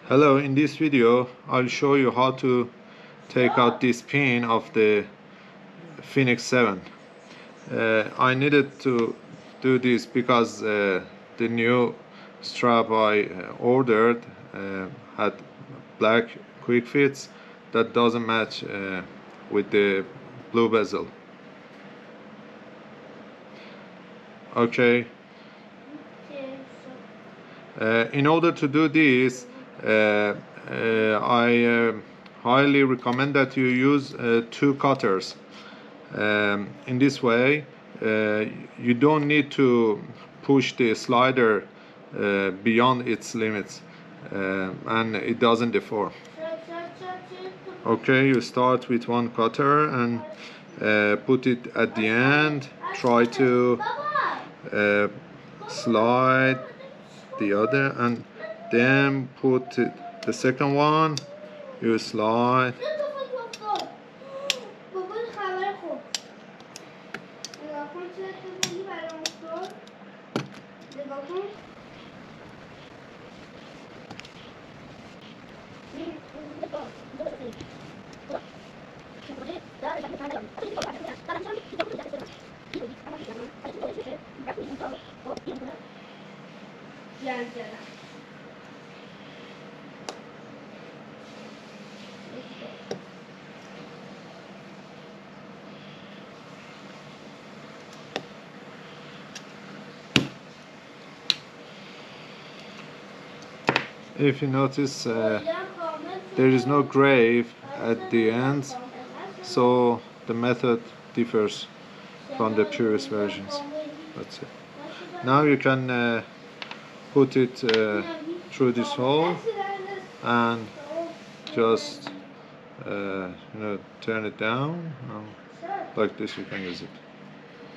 Hello, in this video I'll show you how to take out this pin of the Phoenix 7. I needed to do this because the new strap I ordered had black Quickfits that doesn't match with the blue bezel. Okay. In order to do this, I highly recommend that you use two cutters. In this way, you don't need to push the slider beyond its limits, and it doesn't deform. Okay, you start with one cutter and put it at the end. Try to slide the other, and then put it, the second one, you slide. If you notice, there is no grave at the end, so the method differs from the previous versions. That's it. Now you can put it through this hole and just turn it down. Like this, you can use it.